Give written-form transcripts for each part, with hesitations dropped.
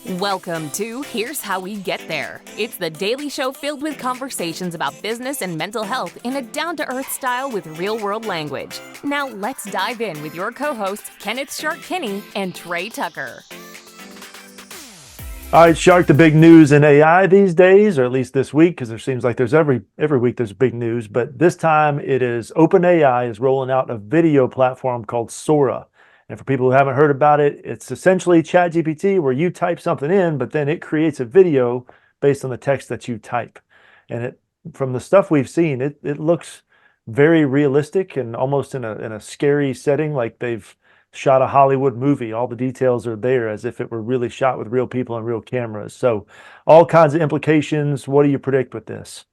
Welcome to Here's How We Get There. It's the daily show filled with conversations about business and mental health in a down-to-earth style with real-world language. Now let's dive in with your co-hosts, Kenneth Shark Kinney and Trey Tucker. All right, Shark, the big news in AI these days, or at least this week, because there seems like there's every week there's big news, but this time it is OpenAI is rolling out a video platform called Sora. And for people who haven't heard about it, it's essentially ChatGPT where you type something in, but then it creates a video based on the text that you type. And from the stuff we've seen, it looks very realistic and almost in a scary setting, like they've shot a Hollywood movie. All the details are there as if it were really shot with real people and real cameras. So all kinds of implications. What do you predict with this?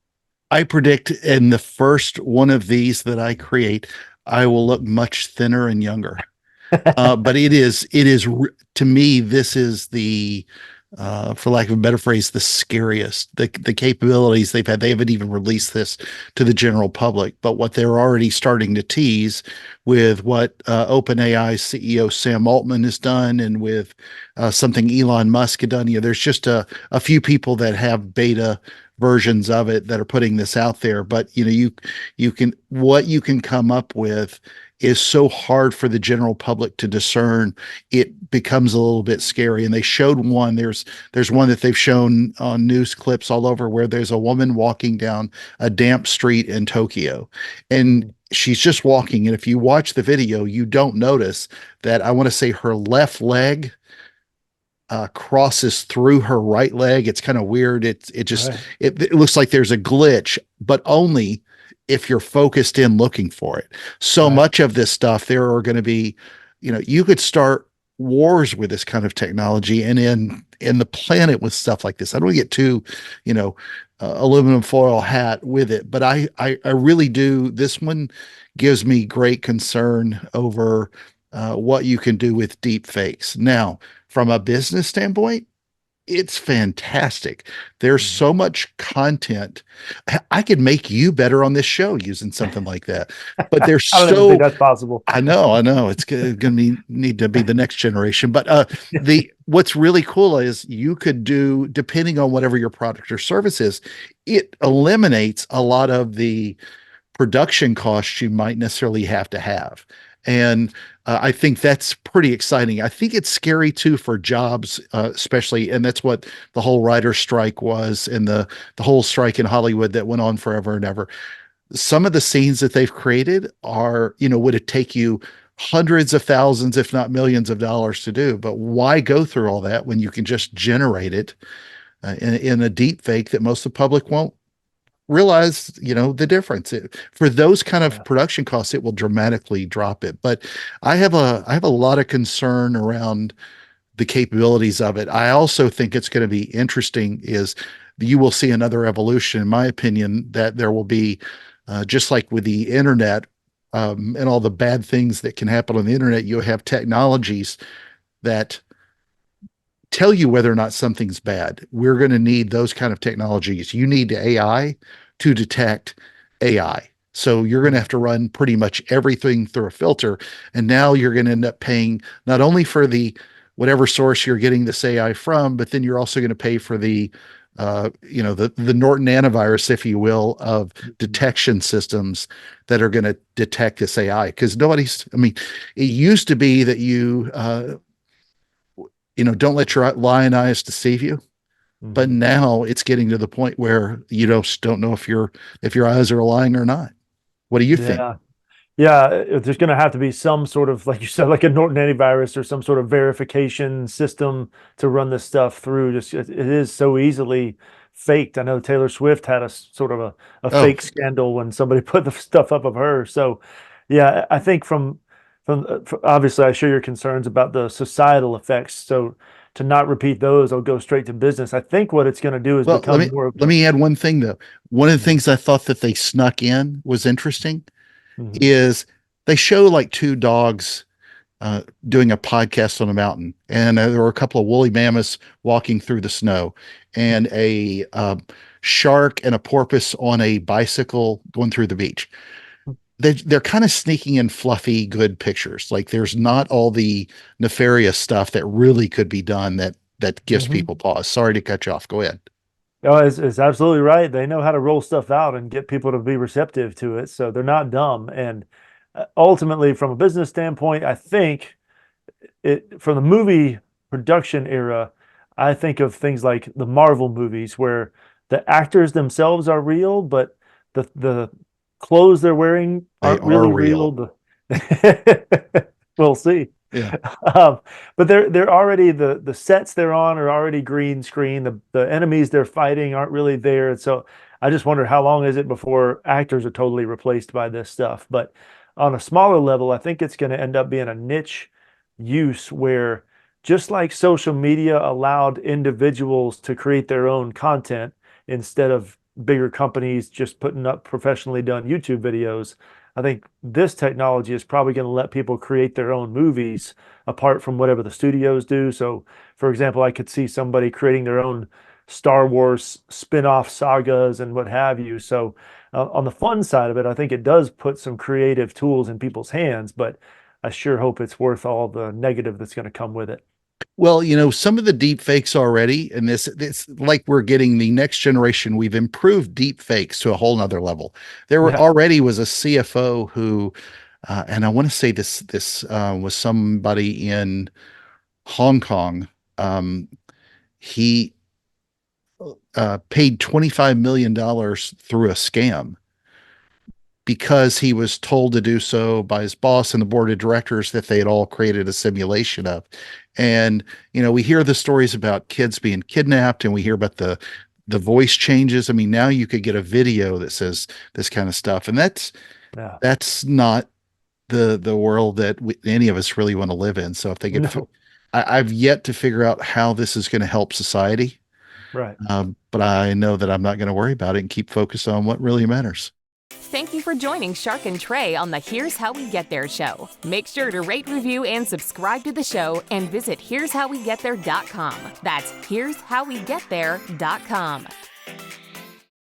I predict in the first one of these that I create, I will look much thinner and younger. But to me, this is for lack of a better phrase, the scariest. The capabilities they've had. They haven't even released this to the general public, but what they're already starting to tease with what OpenAI CEO Sam Altman has done, and with something Elon Musk had done. There's just a few people that have beta versions of it that are putting this out there, but you can come up with is so hard for the general public to discern. It becomes a little bit scary. And they showed one. There's one that they've shown on news clips all over, where there's a woman walking down a damp street in Tokyo, and she's just walking. And if you watch the video, you don't notice that, I want to say, her left leg crosses through her right leg. It's kind of weird. It looks like there's a glitch, but only if you're focused in looking for it. So much of this stuff, there are going to be, you could start wars with this kind of technology and in the planet with stuff like this. I don't want to get too, aluminum foil hat with it, but I really do. This one gives me great concern over what you can do with deep fakes. Now, from a business standpoint, it's fantastic. There's so much content. I could make you better on this show using something like that. But there's I don't even think that's possible. I know. It's going to need to be the next generation. But what's really cool is you could do, depending on whatever your product or service is, it eliminates a lot of the production costs you might necessarily have to have. And I think that's pretty exciting. I think it's scary too for jobs, especially, and that's what the whole writer strike was, and the whole strike in Hollywood that went on forever and ever. Some of the scenes that they've created are, would it take you hundreds of thousands, if not millions of dollars to do? But why go through all that when you can just generate it in a deep fake that most of the public won't realize, the difference. For those kind of production costs, it will dramatically drop it. But I have a lot of concern around the capabilities of it. I also think it's going to be interesting is you will see another evolution, in my opinion, that there will be, just like with the internet, and all the bad things that can happen on the internet, you'll have technologies that tell you whether or not something's bad. We're going to need those kind of technologies. You need AI to detect AI. So you're going to have to run pretty much everything through a filter. And now you're going to end up paying not only for the whatever source you're getting this AI from, but then you're also going to pay for the the Norton antivirus, if you will, of detection systems that are going to detect this AI. Because it used to be that you don't let your lying eyes deceive you. But now it's getting to the point where you just don't know if your eyes are lying or not. What do you think? Yeah, there's going to have to be some sort of, like you said, like a Norton antivirus or some sort of verification system to run this stuff through. Just it is so easily faked. I know Taylor Swift had a sort of a fake scandal when somebody put the stuff up of her. So, yeah, I think from obviously, I share your concerns about the societal effects. So to not repeat those, I'll go straight to business. I think what it's going to do is become more. Let me add one thing though. One of the things I thought that they snuck in was interesting is they show like two dogs doing a podcast on a mountain, and there were a couple of woolly mammoths walking through the snow, and a shark and a porpoise on a bicycle going through the beach. They're kind of sneaking in fluffy, good pictures. Like there's not all the nefarious stuff that really could be done that that gives people pause. Sorry to cut you off. Go ahead. Oh, it's absolutely right. They know how to roll stuff out and get people to be receptive to it. So they're not dumb. And ultimately, from a business standpoint, I think from the movie production era, I think of things like the Marvel movies where the actors themselves are real, but the clothes they're wearing They aren't are really real. real. We'll see. Yeah. But they're already the sets they're on are already green screen. The enemies they're fighting aren't really there. So I just wonder how long is it before actors are totally replaced by this stuff. But on a smaller level, I think it's going to end up being a niche use where just like social media allowed individuals to create their own content instead of bigger companies just putting up professionally done YouTube videos. I think this technology is probably going to let people create their own movies apart from whatever the studios do. So, for example, I could see somebody creating their own Star Wars spin-off sagas and what have you. So, on the fun side of it, I think it does put some creative tools in people's hands, but I sure hope it's worth all the negative that's going to come with it. Well, some of the deep fakes already, and it's like we're getting the next generation. We've improved deep fakes to a whole nother level. There were Yeah. already was a CFO who, and I want to say this was somebody in Hong Kong. He paid $25 million through a scam because he was told to do so by his boss and the board of directors that they had all created a simulation of. And, we hear the stories about kids being kidnapped and we hear about the voice changes. I mean, now you could get a video that says this kind of stuff. And Yeah. that's not the world that any of us really want to live in. So if they get, No. I've yet to figure out how this is going to help society. Right. But I know that I'm not going to worry about it and keep focused on what really matters. Thank you for joining Shark and Trey on the Here's How We Get There show. Make sure to rate, review, and subscribe to the show and visit here'showwegetthere.com. That's here'showwegetthere.com.